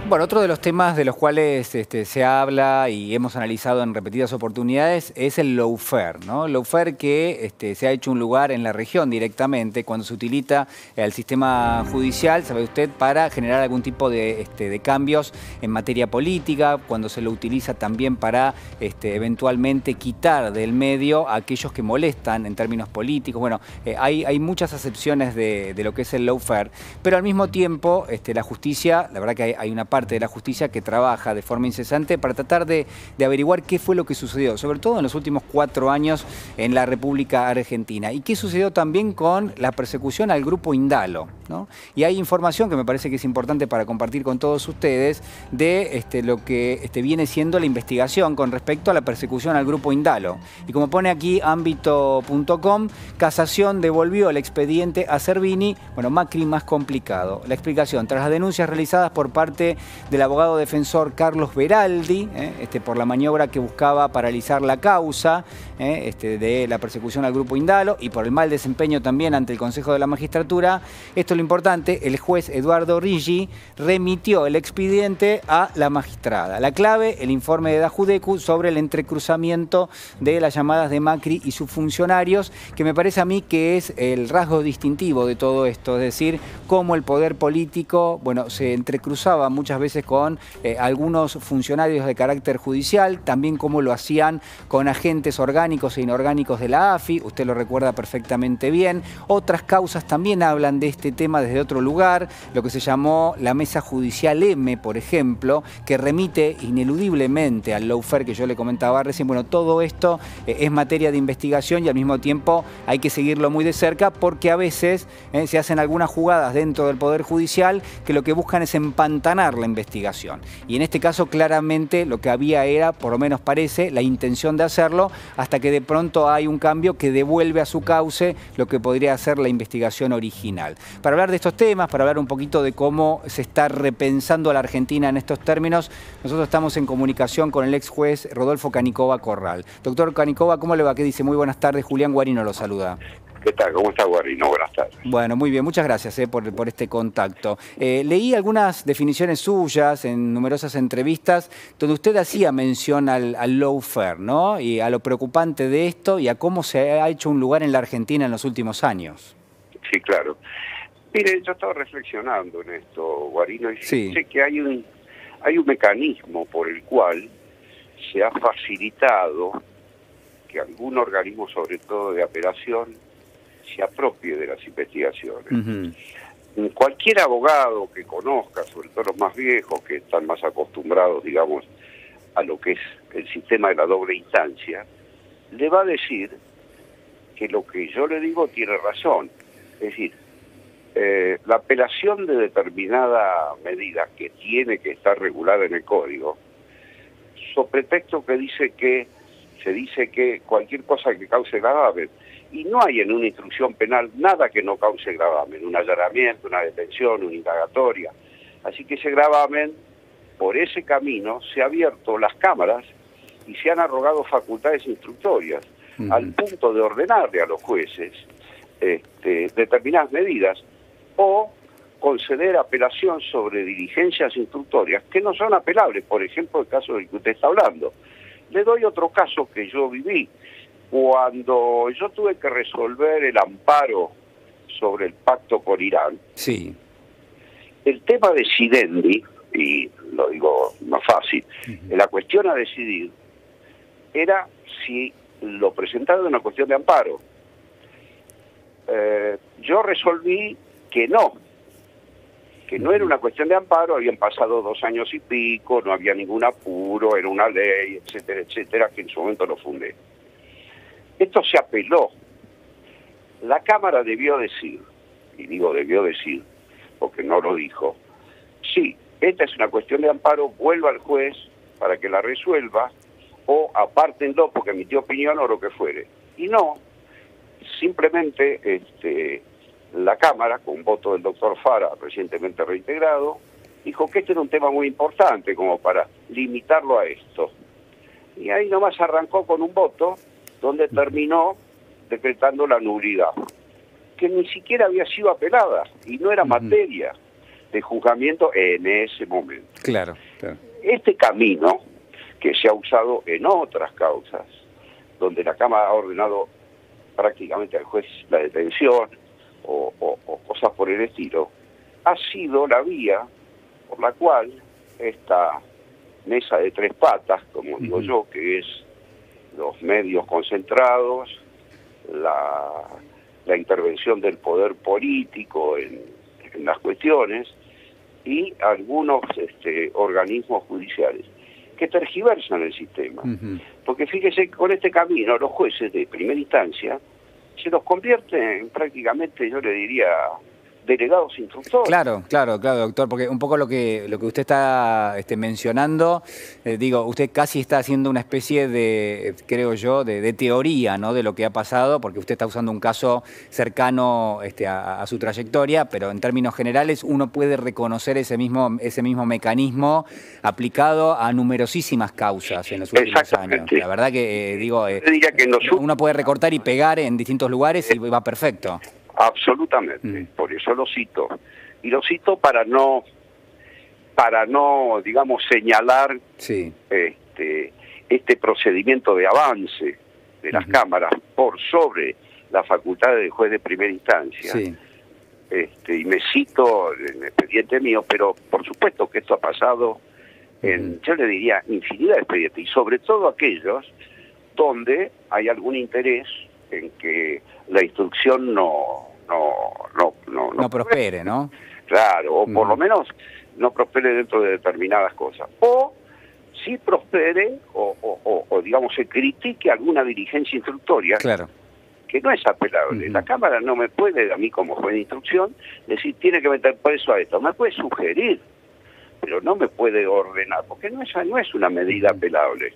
Bueno, otro de los temas de los cuales se habla y hemos analizado en repetidas oportunidades es el lawfare, ¿no? El lawfare que se ha hecho un lugar en la región directamente cuando se utiliza el sistema judicial, sabe usted, para generar algún tipo de cambios en materia política, cuando se lo utiliza también para eventualmente quitar del medio a aquellos que molestan en términos políticos. Bueno, hay muchas acepciones de lo que es el lawfare, pero al mismo tiempo la justicia, la verdad que hay una parte de la justicia que trabaja de forma incesante para tratar de averiguar qué fue lo que sucedió, sobre todo en los últimos 4 años en la República Argentina. Y qué sucedió también con la persecución al grupo Indalo, ¿no? Y hay información que me parece que es importante para compartir con todos ustedes de lo que viene siendo la investigación con respecto a la persecución al grupo Indalo. Y como pone aquí ámbito.com, Casación devolvió el expediente a Servini, bueno, Macri más complicado. La explicación: tras las denuncias realizadas por parte del abogado defensor Carlos Beraldi, por la maniobra que buscaba paralizar la causa de la persecución al grupo Indalo y por el mal desempeño también ante el Consejo de la Magistratura, esto es lo importante, el juez Eduardo Riggi remitió el expediente a la magistrada. La clave, el informe de Dajudecu sobre el entrecruzamiento de las llamadas de Macri y sus funcionarios, que me parece a mí que es el rasgo distintivo de todo esto, es decir, cómo el poder político, bueno, se entrecruzaba muchas veces con algunos funcionarios de carácter judicial, también cómo lo hacían con agentes orgánicos e inorgánicos de la AFI, usted lo recuerda perfectamente bien. Otras causas también hablan de este tema desde otro lugar, lo que se llamó la Mesa Judicial M, por ejemplo, que remite ineludiblemente al lawfare que yo le comentaba recién. Bueno, todo esto es materia de investigación y al mismo tiempo hay que seguirlo muy de cerca porque a veces se hacen algunas jugadas dentro del Poder Judicial que lo que buscan es empantanar la investigación. Y en este caso claramente lo que había era, por lo menos parece, la intención de hacerlo, hasta que de pronto hay un cambio que devuelve a su cauce lo que podría ser la investigación original. Para hablar de estos temas, para hablar un poquito de cómo se está repensando a la Argentina en estos términos, nosotros estamos en comunicación con el ex juez Rodolfo Canicova Corral. Doctor Canicova, ¿cómo le va? ¿Qué dice? Muy buenas tardes, Julián Guarino lo saluda. ¿Qué tal? ¿Cómo está, Guarino? Buenas tardes. Bueno, muy bien, muchas gracias por este contacto. Leí algunas definiciones suyas en numerosas entrevistas donde usted hacía mención al lawfare, ¿no? Y a lo preocupante de esto y a cómo se ha hecho un lugar en la Argentina en los últimos años. Sí, claro. Mire, yo estaba reflexionando en esto, Guarino, y sí, sé que hay un mecanismo por el cual se ha facilitado que algún organismo, sobre todo de apelación, se apropie de las investigaciones. Cualquier abogado que conozca, sobre todo los más viejos, que están más acostumbrados, digamos, a lo que es el sistema de la doble instancia, le va a decir que lo que yo le digo tiene razón. Es decir, la apelación de determinada medida que tiene que estar regulada en el código, so pretexto que se dice que cualquier cosa que cause gravamen, y no hay en una instrucción penal nada que no cause gravamen, un allanamiento, una detención, una indagatoria. Así que ese gravamen, por ese camino, se ha abierto las cámaras y se han arrogado facultades instructorias, al punto de ordenarle a los jueces determinadas medidas o conceder apelación sobre diligencias instructorias que no son apelables, por ejemplo el caso del que usted está hablando. Le doy otro caso que yo viví. Cuando yo tuve que resolver el amparo sobre el pacto con Irán, sí, el tema de Sidendi, y lo digo más fácil, la cuestión a decidir era si lo presentaba de una cuestión de amparo. Yo resolví que no era una cuestión de amparo, habían pasado 2 años y pico, no había ningún apuro, era una ley, etcétera, etcétera, que en su momento lo fundé. Esto se apeló. La Cámara debió decir, y digo debió decir, porque no lo dijo, sí, esta es una cuestión de amparo, vuelva al juez para que la resuelva, o apártenlo porque emitió opinión o lo que fuere. Y no, simplemente la Cámara, con voto del doctor Fara, recientemente reintegrado, dijo que este era un tema muy importante como para limitarlo a esto. Y ahí nomás arrancó con un voto donde terminó decretando la nulidad, que ni siquiera había sido apelada y no era materia. de juzgamiento en ese momento. Claro, claro. Este camino, que se ha usado en otras causas, donde la Cámara ha ordenado prácticamente al juez la detención o cosas por el estilo, ha sido la vía por la cual esta mesa de tres patas, como digo yo, que es los medios concentrados, la intervención del poder político en las cuestiones y algunos organismos judiciales que tergiversan el sistema. Porque fíjese que con este camino los jueces de primera instancia se los convierten en prácticamente, yo le diría, delegados instructores. Claro, doctor, porque un poco lo que usted está mencionando, digo, usted casi está haciendo una especie de, creo yo, de teoría, ¿no?, de lo que ha pasado, porque usted está usando un caso cercano a su trayectoria, pero en términos generales uno puede reconocer ese mismo mecanismo aplicado a numerosísimas causas en los últimos años. La verdad que, diría que uno puede recortar y pegar en distintos lugares y va perfecto. Absolutamente, por eso lo cito. Y lo cito para no digamos, señalar este procedimiento de avance de las cámaras por sobre la facultad del juez de primera instancia. Y me cito en el expediente mío, pero por supuesto que esto ha pasado en, yo le diría, infinidad de expedientes, y sobre todo aquellos donde hay algún interés en que la instrucción no prospere, ¿no? Claro, o por lo menos no prospere dentro de determinadas cosas. O sí prospere, o digamos, se critique alguna dirigencia instructoria, que no es apelable. La Cámara no me puede, a mí como juez de instrucción, decir, tiene que meter preso a esto. Me puede sugerir, pero no me puede ordenar, porque no es una medida apelable.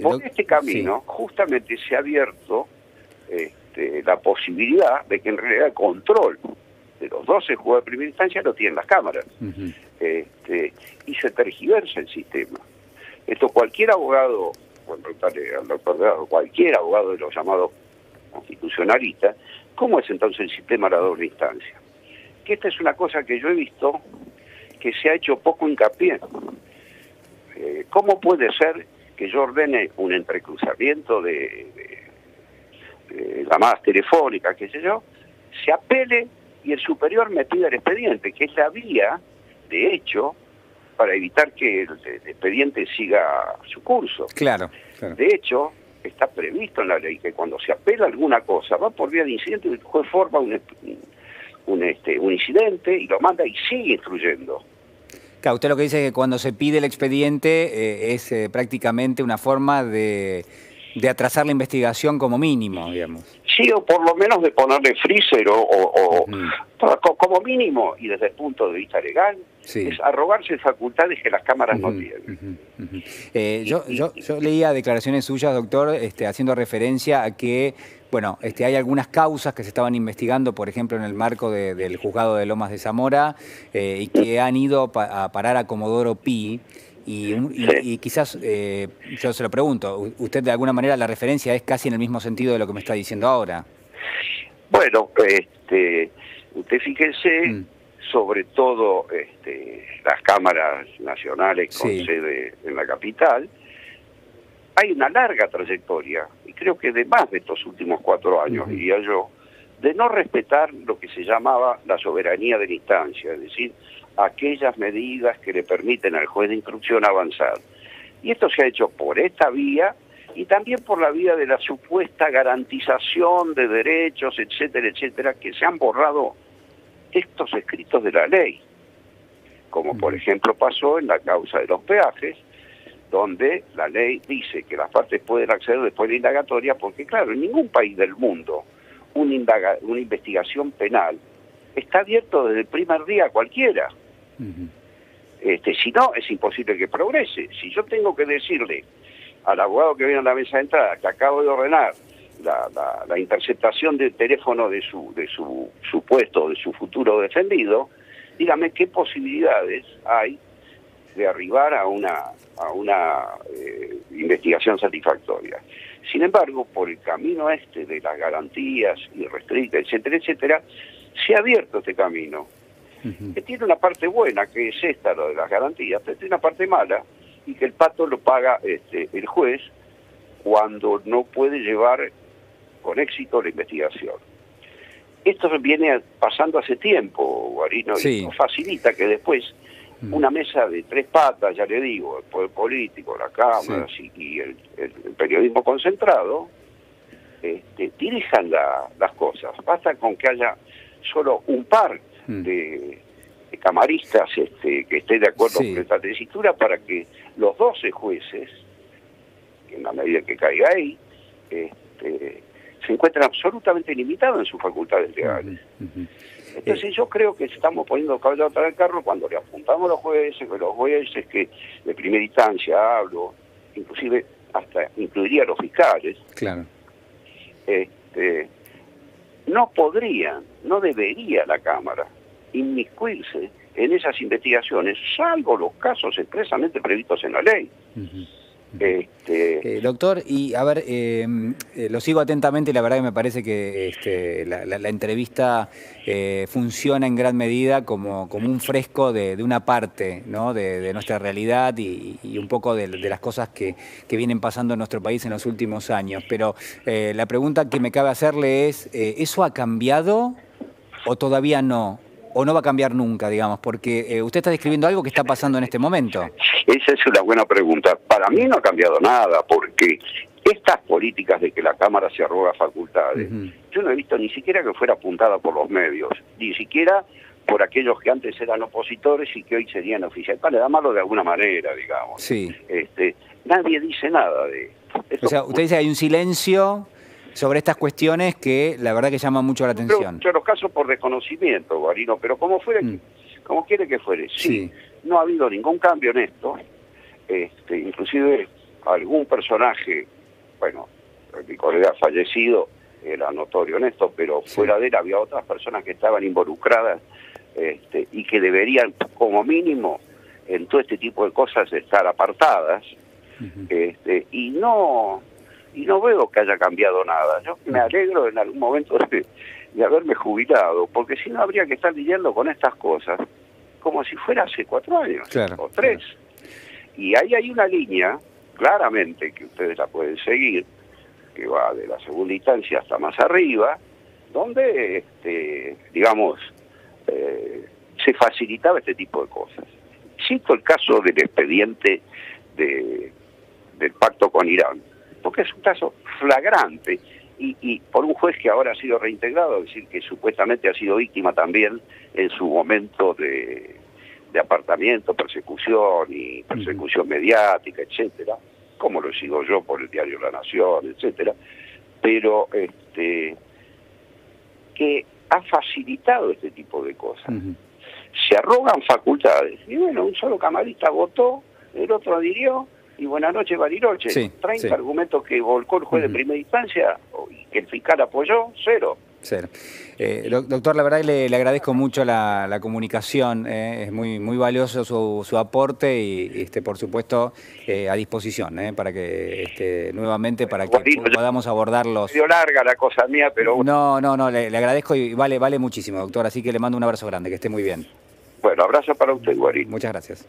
Por este camino, justamente se ha abierto la posibilidad de que en realidad el control de los 12 juzgados de primera instancia lo tienen las cámaras. Y se tergiversa el sistema. Esto cualquier abogado, al doctor Delgado, cualquier abogado de los llamados constitucionalistas, ¿cómo es entonces el sistema de la doble instancia? Que esta es una cosa que yo he visto que se ha hecho poco hincapié. ¿Cómo puede ser que yo ordene un entrecruzamiento de llamadas telefónicas, qué sé yo, se apele y el superior me pida el expediente, que es la vía, de hecho, para evitar que el expediente siga su curso? Claro. De hecho, está previsto en la ley que cuando se apela alguna cosa, va por vía de incidente, el juez forma un incidente y lo manda y sigue instruyendo. Claro, usted lo que dice es que cuando se pide el expediente es prácticamente una forma de atrasar la investigación como mínimo, digamos. Sí, o por lo menos de ponerle freezer como mínimo, y desde el punto de vista legal, es arrogarse facultades que las cámaras no tienen. Yo leía declaraciones suyas, doctor, haciendo referencia a que, bueno, hay algunas causas que se estaban investigando, por ejemplo, en el marco del juzgado de Lomas de Zamora, y que han ido a parar a Comodoro Pi. Y quizás, yo se lo pregunto, usted de alguna manera la referencia es casi en el mismo sentido de lo que me está diciendo ahora. Bueno, usted fíjese, sobre todo las cámaras nacionales con sede en la capital, hay una larga trayectoria, y creo que de más de estos últimos 4 años, diría yo, de no respetar lo que se llamaba la soberanía de la instancia, es decir, aquellas medidas que le permiten al juez de instrucción avanzar. Y esto se ha hecho por esta vía y también por la vía de la supuesta garantización de derechos, etcétera, etcétera, que se han borrado textos escritos de la ley, como por ejemplo pasó en la causa de los peajes, donde la ley dice que las partes pueden acceder después de la indagatoria, porque claro, en ningún país del mundo una investigación penal está abierto desde el primer día a cualquiera. Si no, es imposible que progrese. Si yo tengo que decirle al abogado que viene a la mesa de entrada que acabo de ordenar la interceptación del teléfono de su supuesto, de su futuro defendido, dígame qué posibilidades hay de arribar a una investigación satisfactoria. Sin embargo, por el camino de las garantías irrestrictas, etcétera, etcétera, se ha abierto este camino. que tiene una parte buena, que es esta, lo de las garantías, pero tiene una parte mala, y que el pato lo paga el juez cuando no puede llevar con éxito la investigación. Esto viene pasando hace tiempo, Guarino, y nos facilita que después una mesa de tres patas, ya le digo, el poder político, la Cámara y el periodismo concentrado, dirijan las cosas. Basta con que haya solo un par de camaristas que estén de acuerdo con esta tesitura para que los 12 jueces, en la medida que caiga ahí, se encuentran absolutamente limitados en sus facultades legales. Entonces yo creo que estamos poniendo caballo atrás del carro cuando le apuntamos a los jueces que de primera instancia hablo, inclusive hasta incluiría a los fiscales, no debería la Cámara inmiscuirse en esas investigaciones, salvo los casos expresamente previstos en la ley. Doctor, y a ver, lo sigo atentamente y la verdad que me parece que la entrevista funciona en gran medida como un fresco de una parte, ¿no?, de nuestra realidad y un poco de las cosas que vienen pasando en nuestro país en los últimos años. Pero la pregunta que me cabe hacerle es, ¿eso ha cambiado o todavía no? ¿O no va a cambiar nunca, digamos? Porque usted está describiendo algo que está pasando en este momento. Esa es una buena pregunta. Para mí no ha cambiado nada, porque estas políticas de que la Cámara se arroga facultades, yo no he visto ni siquiera que fuera apuntada por los medios, ni siquiera por aquellos que antes eran opositores y que hoy serían oficiales. Para llamarlo de alguna manera, digamos. Nadie dice nada de esto. O sea, usted dice que hay un silencio sobre estas cuestiones que la verdad que llaman mucho la atención. Yo los casos por desconocimiento, Guarino, pero como quiere que fuere, no ha habido ningún cambio en esto. Inclusive algún personaje, bueno, mi colega fallecido era notorio en esto, pero fuera de él había otras personas que estaban involucradas y que deberían, como mínimo, en todo este tipo de cosas estar apartadas, y no veo que haya cambiado nada. Yo me alegro en algún momento de haberme jubilado, porque si no habría que estar lidiando con estas cosas como si fuera hace 4 años o 3. Y ahí hay una línea, claramente, que ustedes la pueden seguir, que va de la segunda instancia hasta más arriba, donde, se facilitaba este tipo de cosas. Cito el caso del expediente del pacto con Irán, porque es un caso flagrante y por un juez que ahora ha sido reintegrado, es decir, que supuestamente ha sido víctima también en su momento de apartamiento, persecución mediática, etcétera, como lo sigo yo por el diario La Nación, etcétera, pero que ha facilitado este tipo de cosas. Se arrogan facultades, y bueno, un solo camarista votó, el otro adhirió, y buenas noches, Bariloche. 30 argumentos que volcó el juez de primera instancia y que el fiscal apoyó, 0. Doctor, la verdad que le agradezco mucho la comunicación, es muy valioso su aporte y por supuesto a disposición para que nuevamente para que podamos abordarlos. Medio larga la cosa mía, pero no, le agradezco y vale muchísimo, doctor, así que le mando un abrazo grande, que esté muy bien. Bueno, abrazo para usted, Guarín. Muchas gracias.